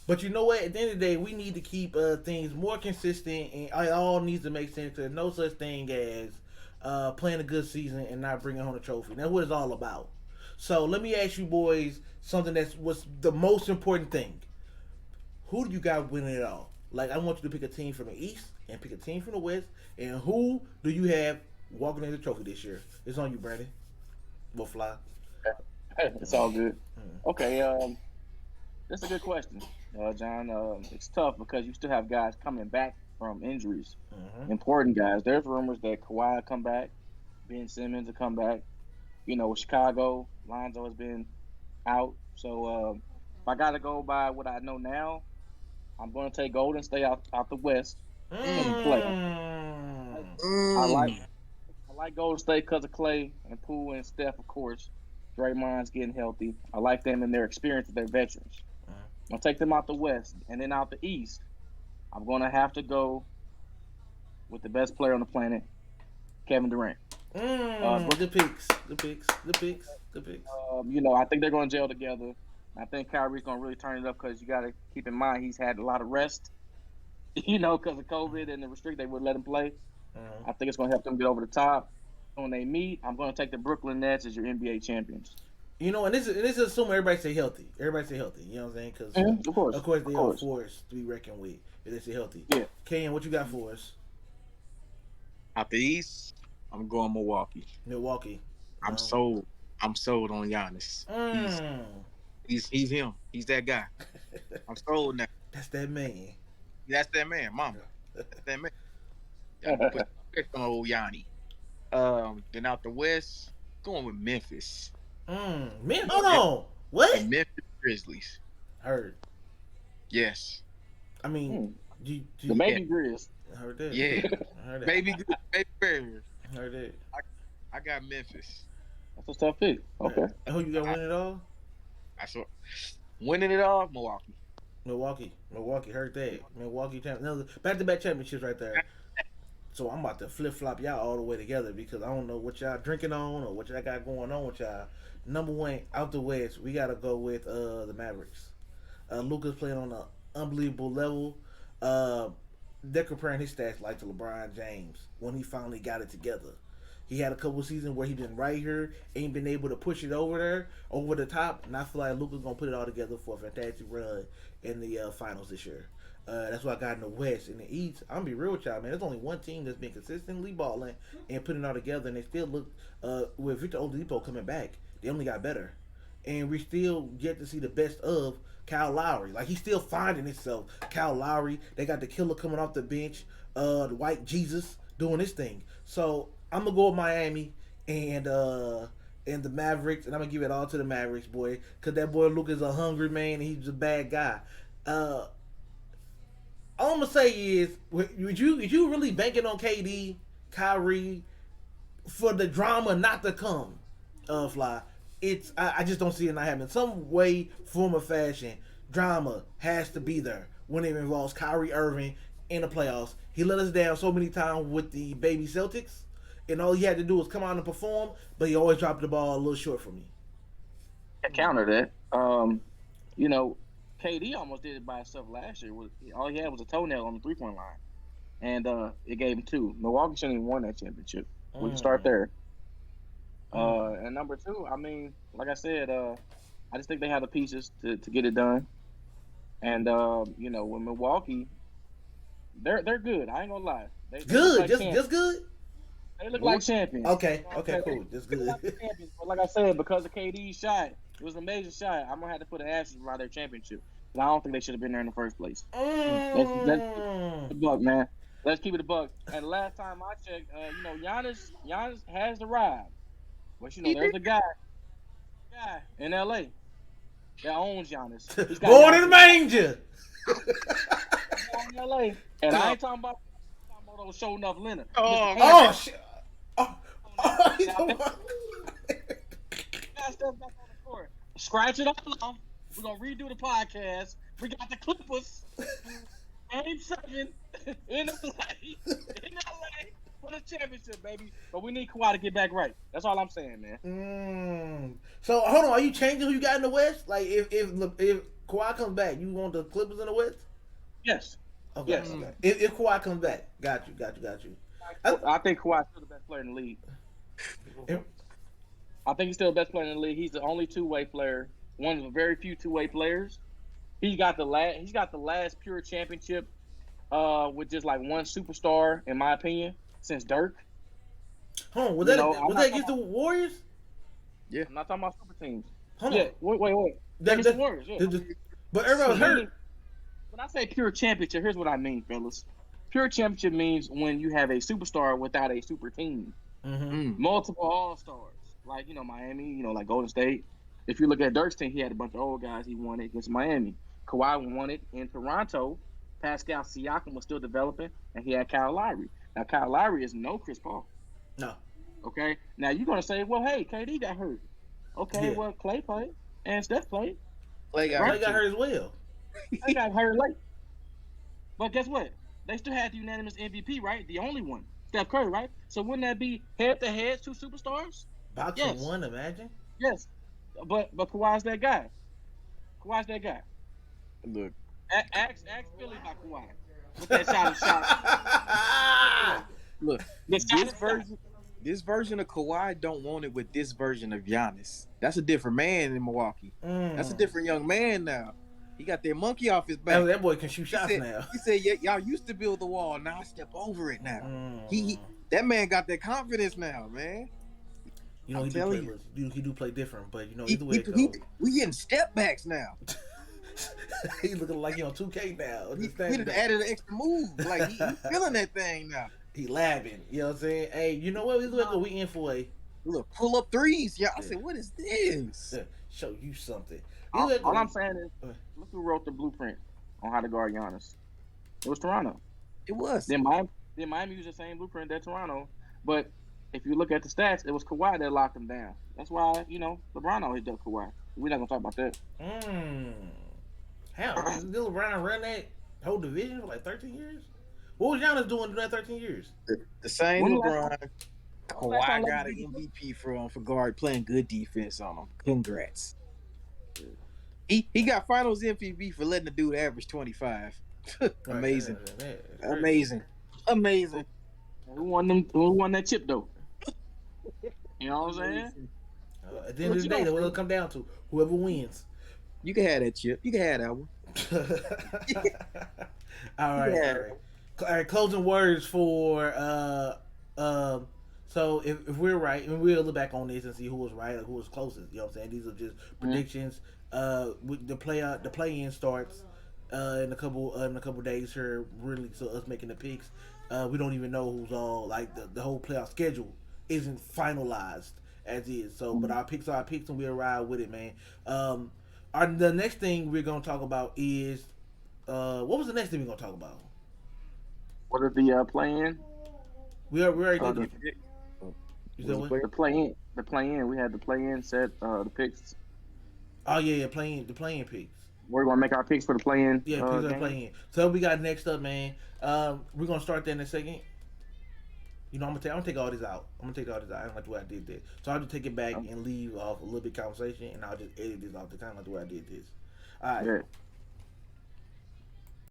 But you know what? At the end of the day, we need to keep things more consistent, and it all needs to make sense. There's no such thing as playing a good season and not bringing home a trophy. That's what it's all about. So let me ask you boys something that's what's the most important thing. Who do you got winning it all? Like I want you to pick a team from the East and pick a team from the West, and who do you have walking in the trophy this year? It's on you, Brandon. We'll fly. It's all good. Okay, that's a good question, John. It's tough because you still have guys coming back from injuries, Mm-hmm. important guys. There's rumors that Kawhi will come back, Ben Simmons will come back. Chicago, Lonzo has been out. So if I got to go by what I know now, I'm going to take Golden State out the West because of Clay. I, Mm. I like Mm. I like Golden State because of Clay and Poole and Steph, of course. Draymond's getting healthy. I like them and their experience with their veterans. I'll take them out the West and then out the East. I'm going to have to go with the best player on the planet, Kevin Durant. Bro- Good picks. Good picks. Good picks. Good picks. I think they're going to gel together. I think Kyrie's going to really turn it up because you got to keep in mind he's had a lot of rest, because of COVID and the restrict they would let him play. Mm. I think it's going to help them get over the top. When they meet, I'm going to take the Brooklyn Nets as your NBA champions. You know, and this is assuming everybody stay healthy. Everybody stay healthy. You know what I'm saying? Because Of course, of course of they are course, forced to be reckoned with if they stay healthy. yeah. Ken, what you got for us? Out the East, I'm going Milwaukee. Milwaukee. I'm No. sold. I'm sold on Giannis. He's Mm. he's him. He's that guy. I'm sold now. That's that man. That's that man, mama. That's that man. Gotta put respect on old Yanni. Then out the West, going with Memphis. Man, hold Yeah, on. the What? Memphis Grizzlies. Heard. Yes. I mean, Hmm. The you Yeah. baby Grizz. I heard that. Yeah. I heard that. Baby good, baby bear. I heard that. I got Memphis. That's a tough pick. Okay. Who you got I, winning it all? I saw winning it all, Milwaukee. Milwaukee. Milwaukee. Heard that. Milwaukee champ. Back to back championships right there. So I'm about to flip flop y'all all the way together because I don't know what y'all drinking on or what y'all got going on with y'all. Number one out the West, we gotta go with the Mavericks. Luca's playing on an unbelievable level. Uh, they're comparing his stats like to LeBron James when he finally got it together. He had a couple seasons where he been right here, ain't been able to push it over there, over the top, and I feel like Luca's gonna put it all together for a fantastic run in the finals this year. That's what I got in the West. In the East, I'm gonna be real with y'all, man. There's only one team that's been consistently balling and putting it all together, and they still look with Victor Oladipo coming back. They only got better, and we still get to see the best of Kyle Lowry. Like he's still finding himself. Kyle Lowry. They got the killer coming off the bench. The White Jesus doing his thing. So I'm gonna go with Miami and the Mavericks, and I'm gonna give it all to the Mavericks, boy, because that boy Luke is a hungry man. And he's a bad guy. Uh, all I'm gonna say is, would you really banking on KD, Kyrie, for the drama not to come? Fly. I just don't see it not happening. Some way, form, or fashion, drama has to be there when it involves Kyrie Irving in the playoffs. He let us down so many times with the baby Celtics, and all he had to do was come out and perform, but he always dropped the ball a little short for me. I counter that. You know, KD almost did it by himself last year. All he had was a toenail on the 3-point line, and it gave him two. Milwaukee shouldn't even won that championship. We can start Mm, there. mm. And number two, I mean, like I said, I just think they have the pieces to get it done. And with Milwaukee, they're good. I ain't gonna lie. They look Good, like champions. just good. They look like champions. Okay, You know what okay, I'm saying? cool, just They look good. like champions. But like I said, because of KD's shot, it was an amazing shot. I'm gonna have to put an asterisk by their championship. 'Cause I don't think they should have been there in the first place. Let's keep it a mm. buck, man. Let's keep it a buck. And the last time I checked, Giannis has arrived. But He there's did. a guy in LA that owns Giannis. He's got Born in the Giannis manger. in LA. And I Oh, ain't talking about those show enough Leonard. Mr. oh, Handsome. Oh shit. Oh, he's Now, talking that about- guy steps back on the court. Scratch it off. We're gonna redo the podcast. We got the Clippers. Game 7 in LA. In LA. for the championship, baby. But we need Kawhi to get back right. That's all I'm saying, man. So hold on, are you changing who you got in the West? Like if Kawhi comes back, you want the Clippers in the West? Yes. Okay. Yes. Okay. If Kawhi comes back, got you. I think Kawhi's still the best player in the league. I think he's still the best player in the league. He's the only two-way player, one of the very few two-way players. He's got the last pure championship with just like one superstar, in my opinion, since Dirk. Hold on, was that against the Warriors? Yeah. I'm not talking about super teams. Hold yeah, on. wait. Against the Warriors, yeah. But everybody was hurt. When I say pure championship, here's what I mean, fellas. Pure championship means when you have a superstar without a super team. Mm-hmm. Multiple all-stars. Like, Miami, like Golden State. If you look at Dirk's team, he had a bunch of old guys he won it against Miami. Kawhi won it in Toronto. Pascal Siakam was still developing, and he had Kyle Lowry. Now, Kyle Lowry is no Chris Paul. No. Okay? Now, you're going to say, well, hey, KD got hurt. Okay, well, Clay played, and Steph played. Clay got hurt as well. They got hurt late. But guess what? They still had the unanimous MVP, right? The only one. Steph Curry, right? So wouldn't that be head-to-head two superstars? Boxing one, imagine. Yes. But Kawhi's that guy. Look. Ask Philly about Kawhi. With that shot. Look, this version of Kawhi don't want it with this version of Giannis. That's a different man in Milwaukee. That's a different young man now. He got that monkey off his back. That boy can shoot shots now. He said, y'all used to build the wall. Now I step over it now. That man got that confidence now, man. He do play different, but either way it goes. We getting step backs now. He looking like he on 2K now. He done added an extra move. Like he feeling that thing now. He labbing. You know what I'm saying? Hey, you know what? We in for a pull up threes. Yeah, I said, what is this? Show you something. All I'm saying is, look who wrote the blueprint on how to guard Giannis. It was Toronto. It was. Then Miami used the same blueprint that Toronto. But if you look at the stats, it was Kawhi that locked him down. That's why, LeBron always ducked Kawhi. We're not going to talk about that. How? Did LeBron run that whole division for like 13 years? What was Giannis doing during that 13 years? The same LeBron. Kawhi got an MVP for guard playing good defense on him. Congrats. He got Finals MVP for letting the dude average 25. Amazing. Amazing. Who won that chip though? You know what I'm saying? At the end of the day, it'll come down to whoever wins. You can have that chip. You can have that one. All right. Closing words for so if we're right, and we'll look back on this and see who was right or who was closest. You know what I'm saying? These are just predictions. With the play-in starts in a couple days here. Really, so us making the picks. We don't even know who's all like the whole playoff schedule isn't finalized as is. So, but our picks are our picks, and we'll ride with it, man. The next thing we're gonna talk about is what was the next thing we're gonna talk about? What are the play-in? We already did the play-in. We had the play-in set. The picks. Oh yeah, the play-in picks. We're gonna make our picks for the play-in. Yeah, picks are play-in. So we got next up, man. We're gonna start that in a second. I'm gonna take all this out. I don't like the way I did this. So I'll just take it back and leave off a little bit of conversation, and I'll just edit this off the kind of like the way I did this. All right. Yeah.